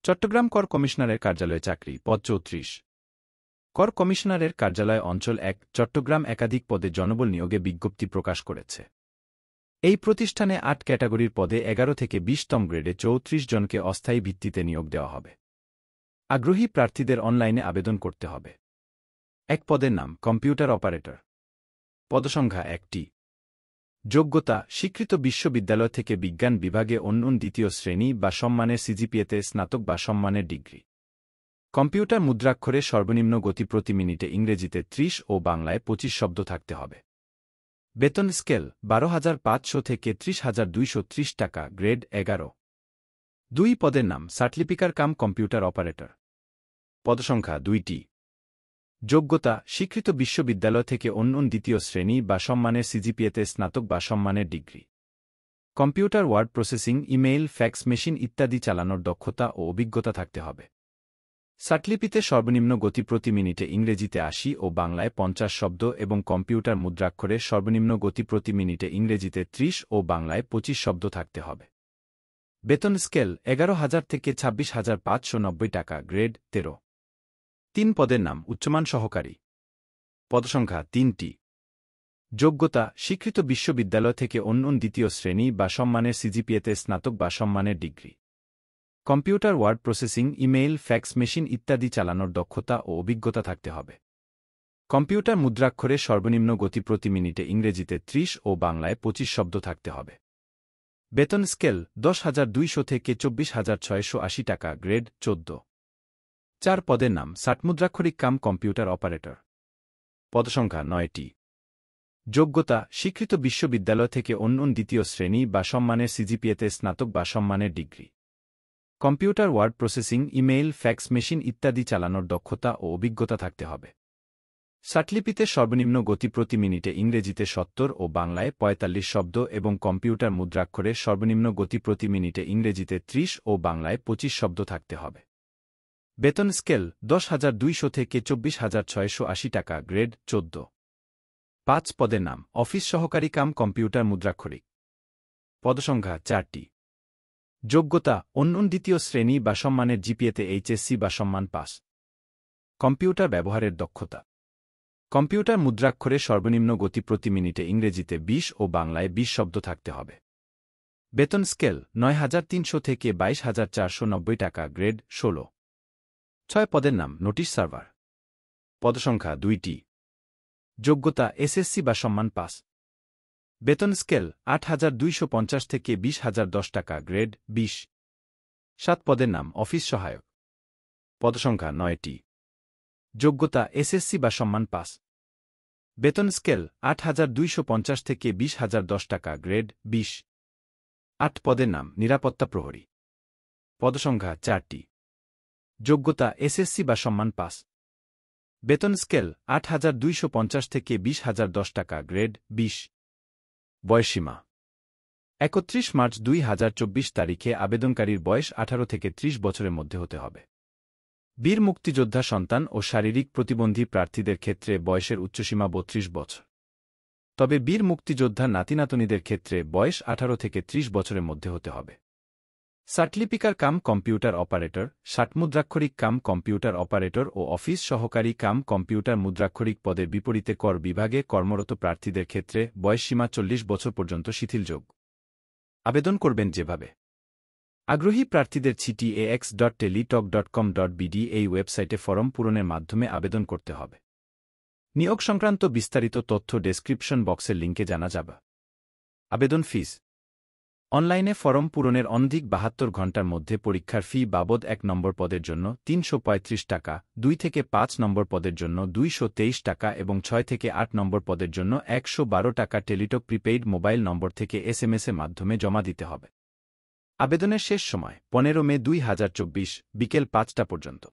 চট্টগ্রাম কর কমিশনারের কার্যালয়ে চাকরি, পদ ৩৪। কর কমিশনারের কার্যালয় অঞ্চল ১, চট্টগ্রাম একাধিক পদে জনবল নিয়োগে বিজ্ঞপ্তি প্রকাশ করেছে। এই প্রতিষ্ঠানে ৮ ক্যাটাগরির পদে ১১ থেকে ২০তম গ্রেডে ৩৪ জনকে অস্থায়ী ভিত্তিতে নিয়োগ দেওয়া হবে। আগ্রহী প্রার্থীদের অনলাইনে আবেদন করতে হবে। এক পদের নাম কম্পিউটার অপারেটর। পদসংখ্যা ১টি। যোগ্যতা স্বীকৃত বিশ্ববিদ্যালয় থেকে বিজ্ঞান বিভাগে অনন্য দ্বিতীয় শ্রেণী বা সম্মানের সিজিপিএতে স্নাতক বা সম্মানের ডিগ্রি। কম্পিউটার মুদ্রাক্ষরে সর্বনিম্ন গতি প্রতি মিনিটে ইংরেজিতে ৩০ ও বাংলায় ২৫ শব্দ থাকতে হবে। বেতন স্কেল ১২,৫০০ থেকে ৩০,২৩০ টাকা, গ্রেড ১১। ২ পদের নাম সার্টিফিকার কাম কম্পিউটার অপারেটর। পদসংখ্যা ২টি। যোগ্যতা স্বীকৃত বিশ্ববিদ্যালয় থেকে অনন্য দ্বিতীয় শ্রেণী বা সম্মানের সিজিপিএতে স্নাতক বা সম্মানের degree. Computer word processing, email, fax machine ইত্যাদি চালানোর দক্ষতা ও অভিজ্ঞতা থাকতে হবে। সার্টলিপিতে সর্বনিম্ন গতি প্রতি মিনিটে ইংরেজিতে ৮০ ও বাংলায় ৫০ শব্দ এবং কম্পিউটার মুদ্রাক্ষরে সর্বনিম্ন গতি প্রতি মিনিটে ইংরেজিতে ৩০ ও বাংলায় ২৫ শব্দ থাকতে হবে। বেতন স্কেল ১১,০০০ থেকে ২৬,৫৯০ টাকা, গ্রেড ১৩। ৩ পদের নাম উচ্চমান সহকারী। পদসংখ্যা ৩টি। যোগ্যতা স্বীকৃত বিশ্ববিদ্যালয় থেকে অনন্য দ্বিতীয় শ্রেণী বা সম্মানের সিজিপিএতে স্নাতক বা সম্মানের degree. Computer word processing, email, fax machine ইত্যাদি চালানোর দক্ষতা ও অভিজ্ঞতা থাকতে হবে। কম্পিউটার মুদ্রাক্ষরে সর্বনিম্ন গতি প্রতি মিনিটে ইংরেজিতে ৩০ ও বাংলায় ২৫ শব্দ থাকতে হবে। বেতন স্কেল ১০,২০০ থেকে ২৪,৬৮০ টাকা, গ্রেড ১৪। ৪ পদের নাম ষাটমুদ্রাক্ষরিক কাম কম্পিউটার অপারেটর। পদসংখ্যা ৯টি। যোগ্যতা স্বীকৃত বিশ্ববিদ্যালয় থেকে অনন্য দ্বিতীয় শ্রেণী বা সম্মানের সিজিপিএতে স্নাতক বা সম্মানের degree. Computer word processing, email, fax machine ইত্যাদি চালানোর দক্ষতা ও অভিজ্ঞতা থাকতে হবে। সার্টলিপিতে সর্বনিম্ন গতি প্রতি মিনিটে ইংরেজিতে ৭০ ও বাংলায় ৪৫ শব্দ এবং কম্পিউটার মুদ্রাক্ষরে সর্বনিম্ন গতি প্রতি মিনিটে ইংরেজিতে ৩০ ও বাংলায় ২৫ শব্দ থাকতে হবে। বেতন স্কেল ১০,২০০ থেকে ২৪,৬৮০ টাকা, গ্রেড ১৪। ৫ পদের নাম অফিস সহকারী কাম কম্পিউটার মুদ্রাক্ষরিক। পদসংখ্যা ৪টি। যোগ্যতা অনন্য দ্বিতীয় শ্রেণী বা সম্মানের জিপিএতে এইচএসসি বা সম্মান পাস। কম্পিউটার ব্যবহারের দক্ষতা। কম্পিউটার মুদ্রাক্ষরে সর্বনিম্ন গতি প্রতি মিনিটে ইংরেজিতে ২০ ও বাংলায় ২০ শব্দ থাকতে হবে। বেতন স্কেল ৯,৩০০ থেকে ২২,৪৯০ টাকা, গ্রেড ১৬। ৬ পদের নাম নোটিশ সার্ভার। পদসংখ্যা ২টি। যোগ্যতা এসএসসি বা সম্মান পাস। বেতন স্কেল ৮,২৫০ থেকে ২০,০১০ টাকা, গ্রেড ২০। ৭ পদের নাম অফিস সহায়ক। পদসংখ্যা ৯টি। যোগ্যতা এসএসসি বা সম্মান পাস। বেতন স্কেল ৮,২৫০ থেকে ২০,০১০ টাকা, গ্রেড ২০। ৮ পদের নাম নিরাপত্তা প্রহরী। পদসংখ্যা ৪টি। যোগ্যতা এসএসসি বা সম্মান পাস। বেতন স্কেল ৮,২৫০ থেকে ২০,০১০ টাকা, গ্রেড ২০। বয়সসীমা ৩১ মার্চ ২০২৪ তারিখে আবেদনকারীর বয়স ১৮ থেকে ৩০ বছরের মধ্যে হতে হবে। বীর মুক্তিযোদ্ধা সন্তান ও শারীরিক প্রতিবন্ধী প্রার্থীদের ক্ষেত্রে বয়সের উচ্চসীমা ৩২ বছর। তবে বীর মুক্তিযোদ্ধা নাতিনাতনীদের ক্ষেত্রে বয়স ১৮ থেকে ৩০ বছরের মধ্যে হতে হবে। সার্টলিপিকার কাম কম্পিউটার অপারেটর, ষাটমুদ্রাক্ষরিক কাম কম্পিউটার অপারেটর ও অফিস সহকারী কাম কম্পিউটার মুদ্রাক্ষরিক পদের বিপরীতে কর বিভাগে কর্মরত প্রার্থীদের ক্ষেত্রে বয়সসীমা ৪০ বছর পর্যন্ত শিথিলযোগ্য। আবেদন করবেন যেভাবে। আগ্রহী প্রার্থীদের ctax.teletalk.com.bd এই ওয়েবসাইটে ফরম পূরণের মাধ্যমে আবেদন করতে হবে। নিয়োগ সংক্রান্ত বিস্তারিত তথ্য ডেসক্রিপশন বক্সের লিঙ্কে জানা যাবে। আবেদন ফিস। অনলাইনে ফরম পূরণের অনধিক ৭২ ঘণ্টার মধ্যে পরীক্ষার ফি বাবদ ১ নম্বর পদের জন্য ৩৩৫ টাকা, ২ থেকে ৫ নম্বর পদের জন্য ২২৩ টাকা এবং ৬ থেকে ৮ নম্বর পদের জন্য ১১২ টাকা টেলিটক প্রিপেইড মোবাইল নম্বর থেকে এসএমএসের মাধ্যমে জমা দিতে হবে। আবেদনের শেষ সময় ১৫ মে ২০২৪ বিকেল ৫টা পর্যন্ত।